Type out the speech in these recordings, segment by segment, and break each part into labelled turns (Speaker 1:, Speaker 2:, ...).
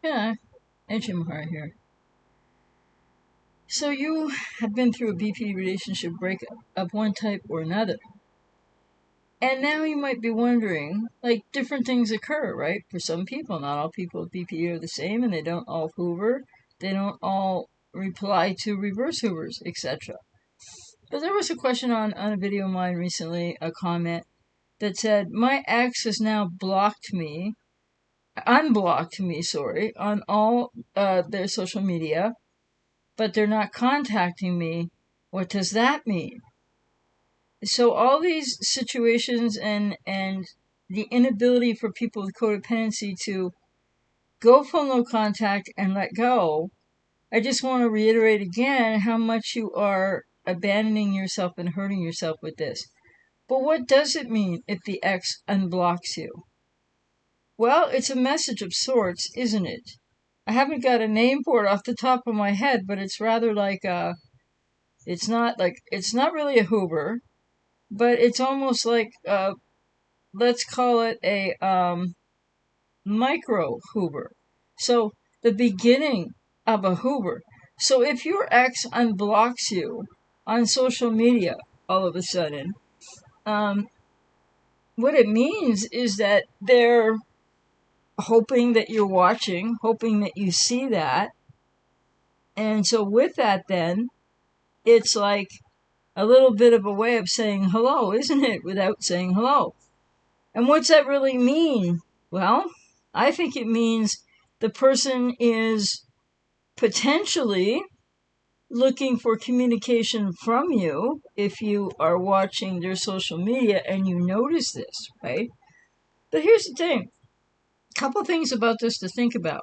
Speaker 1: Yeah, AJ Mahara here. So you have been through a BP relationship breakup of one type or another. And now you might be wondering, like, different things occur, right? For some people, not all people with BP are the same, and they don't all hoover. They don't all reply to reverse hoovers, etc. But there was a question on a video of mine recently, a comment, that said, my ex has now unblocked me, on all their social media, but they're not contacting me. What does that mean? So all these situations and the inability for people with codependency to go full no contact and let go, I just want to reiterate again how much you are abandoning yourself and hurting yourself with this. But what does it mean if the ex unblocks you? Well, it's a message of sorts, isn't it? I haven't got a name for it off the top of my head, but it's rather like it's not really a Hoover, but it's almost like let's call it a micro Hoover. So the beginning of a Hoover. So if your ex unblocks you on social media all of a sudden, what it means is that they're hoping that you're watching, hoping that you see that. And so with that then, it's like a little bit of a way of saying hello, isn't it? Without saying hello. And what's that really mean? Well, I think it means the person is potentially looking for communication from you if you are watching their social media and you notice this, right? But here's the thing. A couple things about this to think about.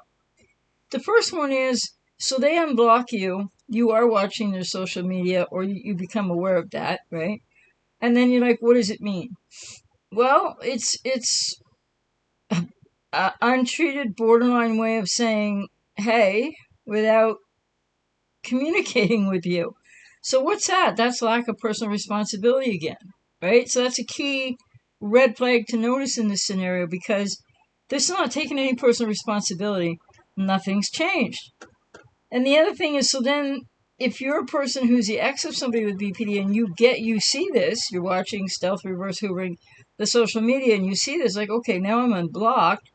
Speaker 1: The first one is, so they unblock you, you are watching their social media, or you become aware of that, right? And then you're like, what does it mean? Well, it's an untreated borderline way of saying, hey, without communicating with you. So what's that? That's lack of personal responsibility again, right? So that's a key red flag to notice in this scenario, because this is not taking any personal responsibility. Nothing's changed. And the other thing is, so then if you're a person who's the ex of somebody with BPD and you see this, you're watching stealth reverse hoovering the social media and you see this, like, okay, now I'm unblocked,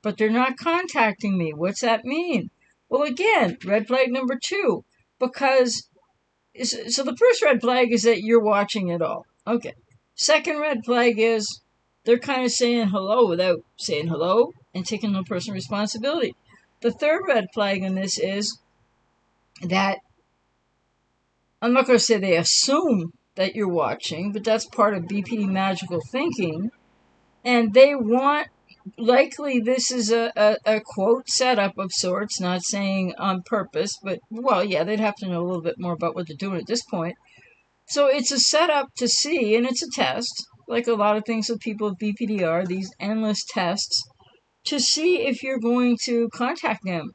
Speaker 1: but they're not contacting me. What's that mean? Well, again, red flag number 2, because, so the first red flag is that you're watching it all. Okay. Second red flag is they're kind of saying hello without saying hello and taking no personal responsibility. The third red flag in this is that, I'm not going to say they assume that you're watching, but that's part of BPD magical thinking. And they want, likely this is a quote setup of sorts, not saying on purpose, but, well, yeah, they'd have to know a little bit more about what they're doing at this point. So it's a setup to see, and it's a test, like a lot of things with people with BPD are, these endless tests, to see if you're going to contact them.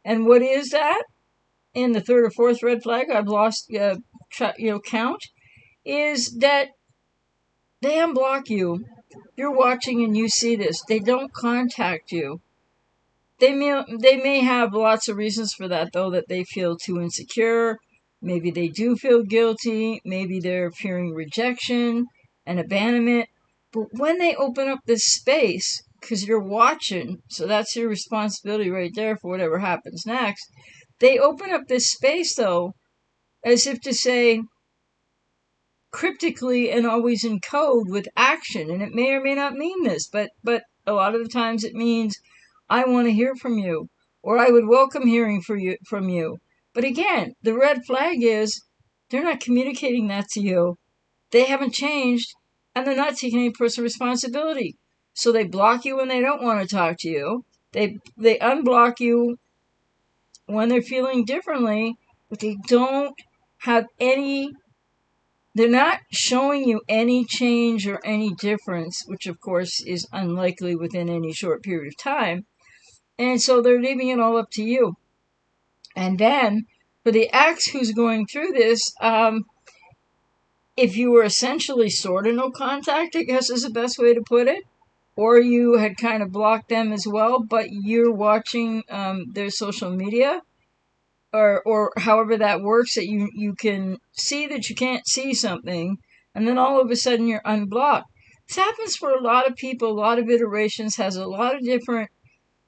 Speaker 1: And what is that? In the third or fourth red flag, I've lost count, is that they unblock you. You're watching and you see this. They don't contact you. They may have lots of reasons for that, though, that they feel too insecure. Maybe they do feel guilty. Maybe they're fearing rejection and abandonment. But when they open up this space, because you're watching, so that's your responsibility right there for whatever happens next, they open up this space, though, as if to say, cryptically and always in code with action, and it may or may not mean this, but a lot of the times it means, I want to hear from you, or I would welcome hearing from you. But again, the red flag is they're not communicating that to you. They haven't changed, and they're not taking any personal responsibility. So they block you when they don't want to talk to you. They unblock you when they're feeling differently, but they don't have any, they're not showing you any change or any difference, which of course is unlikely within any short period of time. And so they're leaving it all up to you. And then for the ex who's going through this, if you were essentially sort of no contact, I guess is the best way to put it, or you had kind of blocked them as well, but you're watching their social media, or however that works, that you can see that you can't see something, and then all of a sudden you're unblocked. This happens for a lot of people, a lot of iterations, has a lot of different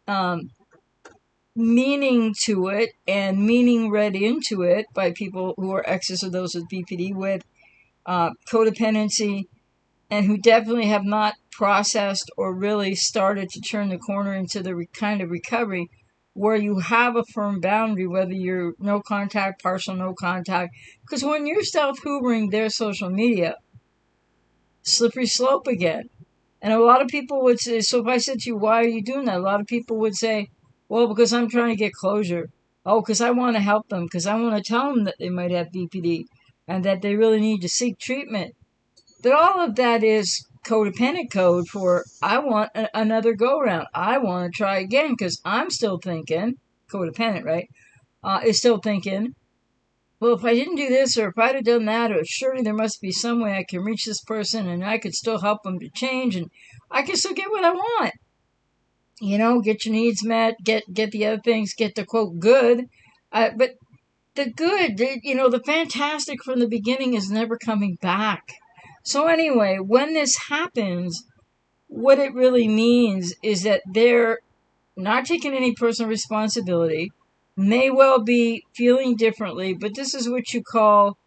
Speaker 1: um, meaning to it, and meaning read into it by people who are exes or those with BPD with codependency, and who definitely have not processed or really started to turn the corner into the kind of recovery where you have a firm boundary, whether you're no contact, partial no contact. Because when you're self-hoovering their social media, slippery slope again. And a lot of people would say, so if I said to you, why are you doing that? A lot of people would say, well, because I'm trying to get closure. Oh, because I want to help them, because I want to tell them that they might have BPD and that they really need to seek treatment. But all of that is codependent code for, I want another go round. I want to try again because I'm still thinking, codependent, right? Is still thinking, well, if I didn't do this, or if I'd have done that, or surely there must be some way I can reach this person and I could still help them to change, and I can still get what I want. Get your needs met, get the other things, get the quote good. But the good, the fantastic from the beginning is never coming back. So anyway, when this happens, what it really means is that they're not taking any personal responsibility, may well be feeling differently, but this is what you call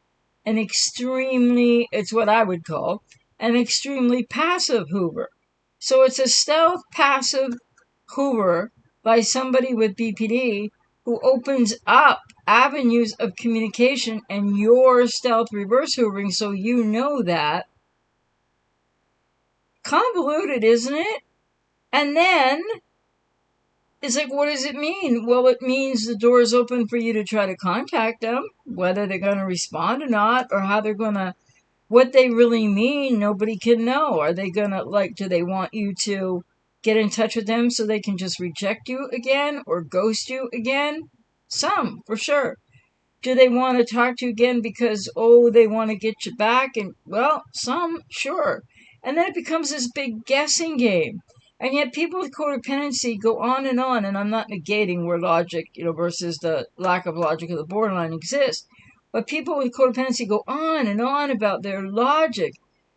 Speaker 1: it's what I would call an extremely passive Hoover. So it's a stealth passive Hoover by somebody with BPD who opens up avenues of communication, and your stealth reverse hoovering, so you know that. Convoluted, isn't it? And then it's like, what does it mean? Well, it means the door is open for you to try to contact them, whether they're going to respond or not, or how they're going to, what they really mean, nobody can know. Are they going to, do they want you to get in touch with them so they can just reject you again or ghost you again? Some, for sure. Do they want to talk to you again because, they want to get you back? And, well, some, sure. And then it becomes this big guessing game. And yet people with codependency go on, and I'm not negating where logic, versus the lack of logic of the borderline exists. But people with codependency go on and on about their logic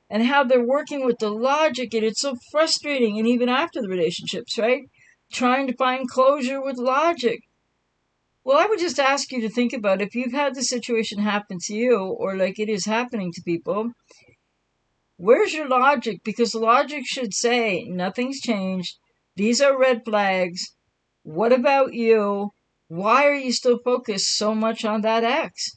Speaker 1: and how they're working with the logic, and it's so frustrating. And even after the relationships, right? Trying to find closure with logic. Well, I would just ask you to think about, if you've had the situation happen to you, or like it is happening to people, where's your logic? Because logic should say, nothing's changed. These are red flags. What about you? Why are you still focused so much on that ex?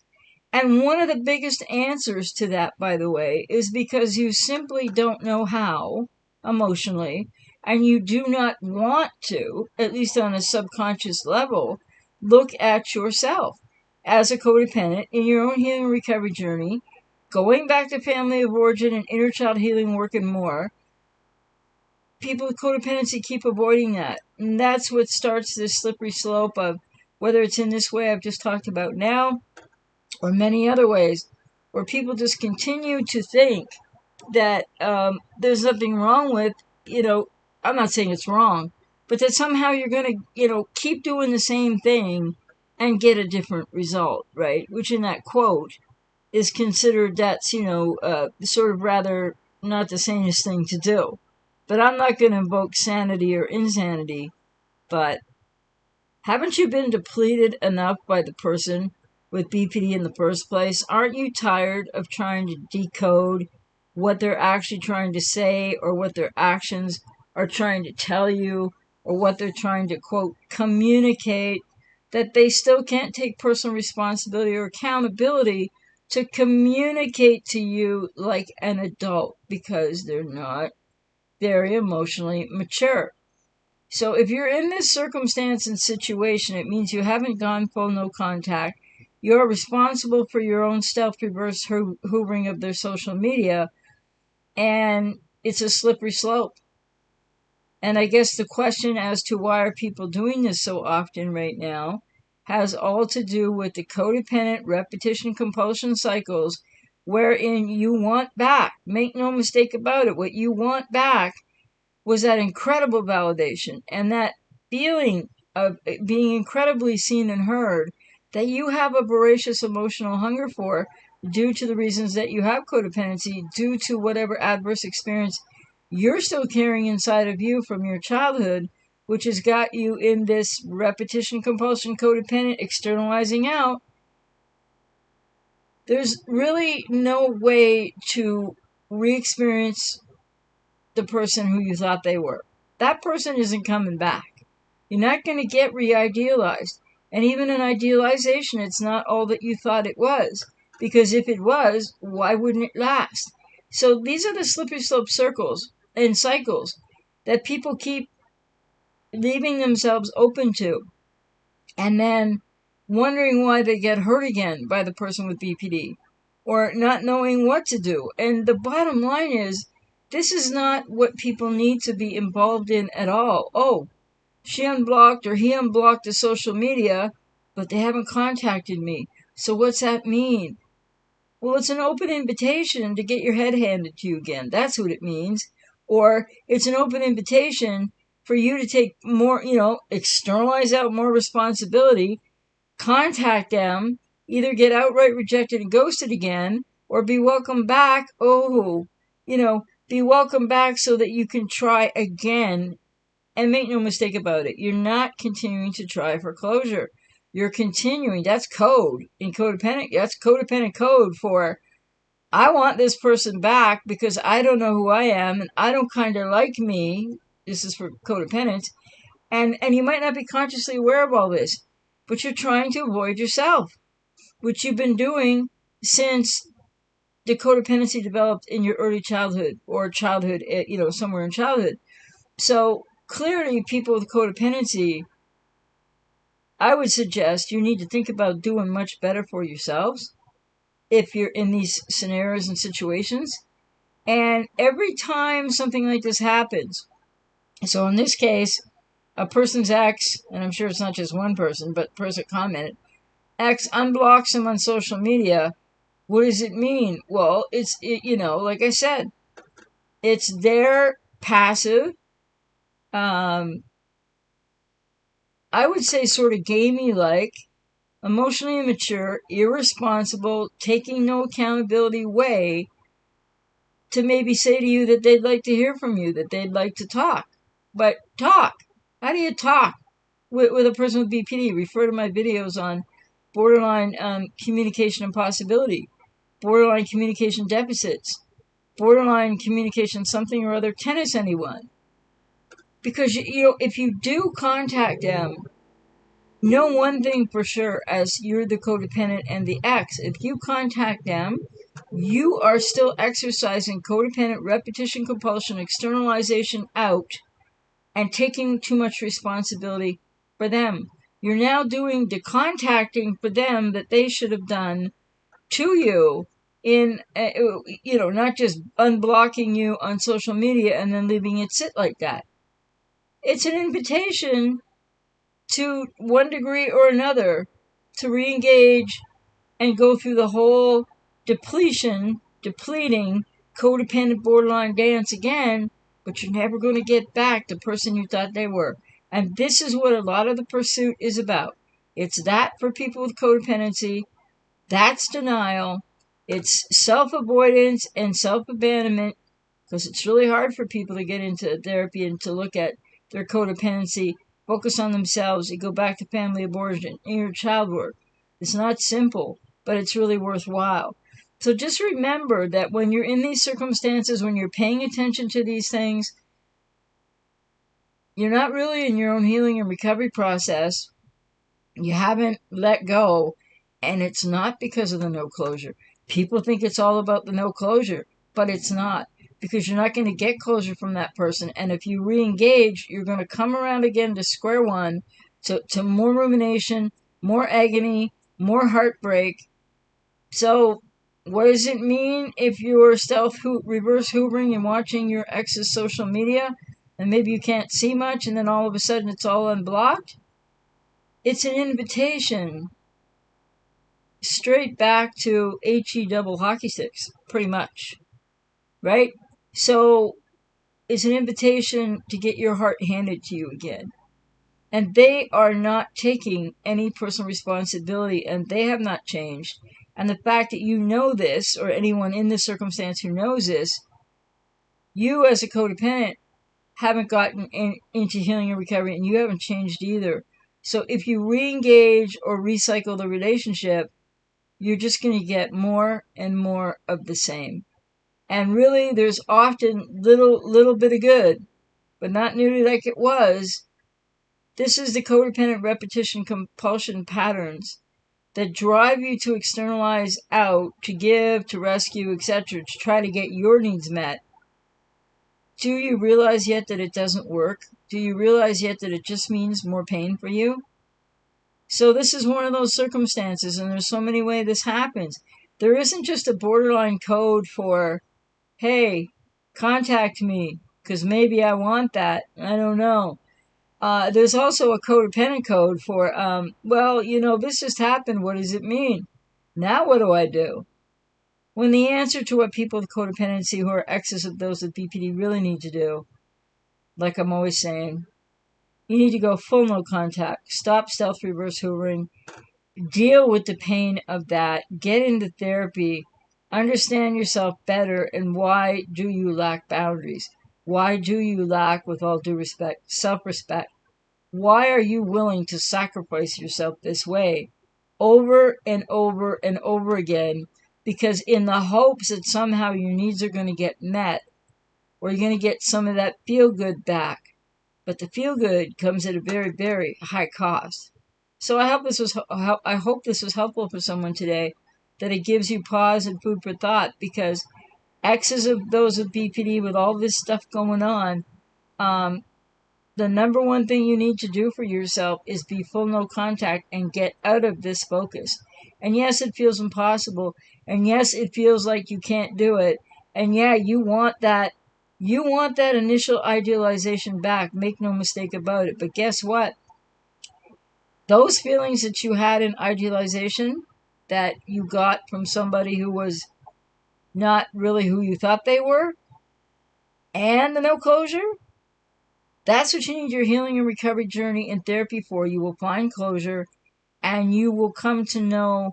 Speaker 1: And one of the biggest answers to that, by the way, is because you simply don't know how, emotionally, and you do not want to, at least on a subconscious level, look at yourself as a codependent in your own healing recovery journey, going back to family of origin and inner child healing work and more. People with codependency keep avoiding that. And that's what starts this slippery slope of, whether it's in this way I've just talked about now, or many other ways, where people just continue to think that there's nothing wrong with, I'm not saying it's wrong, but that somehow you're going to, keep doing the same thing and get a different result, right? Which in that quote is considered, that's, sort of rather not the sanest thing to do. But I'm not going to invoke sanity or insanity, but haven't you been depleted enough by the person with BPD in the first place? Aren't you tired of trying to decode what they're actually trying to say, or what their actions are trying to tell you, or what they're trying to, quote, communicate, that they still can't take personal responsibility or accountability to communicate to you like an adult, because they're not very emotionally mature. So if you're in this circumstance and situation, it means you haven't gone full no contact. You're responsible for your own stealth reverse hoovering of their social media, and it's a slippery slope. And I guess the question as to why are people doing this so often right now has all to do with the codependent repetition compulsion cycles, wherein you want back. Make no mistake about it. What you want back was that incredible validation and that feeling of being incredibly seen and heard that you have a voracious emotional hunger for due to the reasons that you have codependency, due to whatever adverse experience you're still carrying inside of you from your childhood, which has got you in this repetition, compulsion, codependent, externalizing out. There's really no way to re-experience the person who you thought they were. That person isn't coming back. You're not going to get re-idealized. And even in idealization, it's not all that you thought it was. Because if it was, why wouldn't it last? So these are the slippery slope circles and cycles that people keep leaving themselves open to. And then wondering why they get hurt again by the person with BPD. Or not knowing what to do. And the bottom line is, this is not what people need to be involved in at all. Oh, she unblocked or he unblocked the social media, but they haven't contacted me. So what's that mean? Well, it's an open invitation to get your head handed to you again. That's what it means. Or it's an open invitation for you to take more, externalize out more responsibility, contact them, either get outright rejected and ghosted again, or be welcomed back. Be welcomed back so that you can try again. And make no mistake about it, you're not continuing to try for closure. You're continuing. That's code in codependent. That's codependent code for, I want this person back because I don't know who I am and I don't kind of like me. This is for codependence. And you might not be consciously aware of all this, but you're trying to avoid yourself, which you've been doing since the codependency developed in your early childhood or childhood, somewhere in childhood. So clearly, people with codependency, I would suggest you need to think about doing much better for yourselves if you're in these scenarios and situations. And every time something like this happens, so in this case, a person's ex, and I'm sure it's not just one person, but the person commented, ex unblocks him on social media. What does it mean? Well, like I said, it's their passive, I would say sort of gamey-like, emotionally immature, irresponsible, taking no accountability way to maybe say to you that they'd like to hear from you, that they'd like to talk. But talk. How do you talk with a person with BPD? Refer to my videos on borderline communication impossibility, borderline communication deficits, borderline communication something or other, tennis anyone. Because, if you do contact them, know one thing for sure, as you're the codependent and the ex. If you contact them, you are still exercising codependent repetition, compulsion, externalization out, and taking too much responsibility for them. You're now doing the contacting for them that they should have done to you in, not just unblocking you on social media and then leaving it sit like that. It's an invitation to one degree or another to re-engage and go through the whole depleting, codependent borderline dance again, but you're never going to get back the person you thought they were. And this is what a lot of the pursuit is about. It's that for people with codependency. That's denial. It's self-avoidance and self-abandonment, because it's really hard for people to get into therapy and to look at their codependency, focus on themselves, and go back to family abortion, inner child work. It's not simple, but it's really worthwhile. So just remember that when you're in these circumstances, when you're paying attention to these things, you're not really in your own healing and recovery process. You haven't let go, and it's not because of the no closure. People think it's all about the no closure, but it's not, because you're not going to get closure from that person. And if you re-engage, you're going to come around again to square one, to more rumination, more agony, more heartbreak. So what does it mean if you're reverse hoovering and watching your ex's social media, and maybe you can't see much, and then all of a sudden it's all unblocked? It's an invitation straight back to HE double hockey sticks, pretty much. Right? So is an invitation to get your heart handed to you again. And they are not taking any personal responsibility, and they have not changed. And the fact that you know this, or anyone in this circumstance who knows this, you as a codependent haven't gotten into healing and recovery, and you haven't changed either. So if you re-engage or recycle the relationship, you're just going to get more and more of the same. And really, there's often little bit of good, but not nearly like it was. This is the codependent repetition compulsion patterns that drive you to externalize out, to give, to rescue, etc., to try to get your needs met. Do you realize yet that it doesn't work? Do you realize yet that it just means more pain for you? So this is one of those circumstances, and there's so many ways this happens. There isn't just a borderline code for, hey, contact me, because maybe I want that. I don't know. There's also a codependent code for, well, this just happened. What does it mean? Now what do I do? When the answer to what people with codependency who are exes of those with BPD really need to do, like I'm always saying, you need to go full no contact, stop stealth reverse hoovering, deal with the pain of that, get into therapy, understand yourself better, and why do you lack boundaries? Why do you lack, with all due respect, self-respect? Why are you willing to sacrifice yourself this way over and over and over again? Because in the hopes that somehow your needs are going to get met, or you're going to get some of that feel-good back. But the feel-good comes at a very, very high cost. So I hope this was helpful for someone today, that it gives you pause and food for thought, because exes of those with BPD, with all this stuff going on, the number one thing you need to do for yourself is be full no contact and get out of this focus. And yes, it feels impossible. And yes, it feels like you can't do it. And yeah, you want that initial idealization back. Make no mistake about it. But guess what? Those feelings that you had in idealization, that you got from somebody who was not really who you thought they were, and the no closure, that's what you need your healing and recovery journey and therapy for. You will find closure, and you will come to know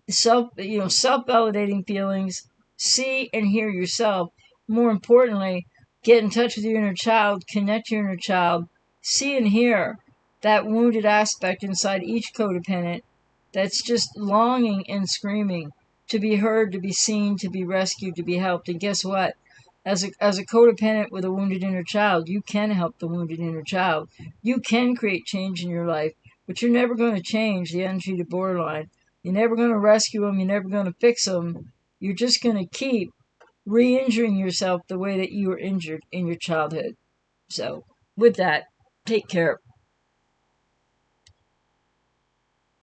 Speaker 1: self-validating feelings, see and hear yourself. More importantly, get in touch with your inner child, connect to your inner child, see and hear that wounded aspect inside each codependent that's just longing and screaming to be heard, to be seen, to be rescued, to be helped. And guess what? As a codependent with a wounded inner child, you can help the wounded inner child. You can create change in your life, but you're never going to change the untreated borderline. You're never going to rescue them. You're never going to fix them. You're just going to keep re-injuring yourself the way that you were injured in your childhood. So, with that, take care.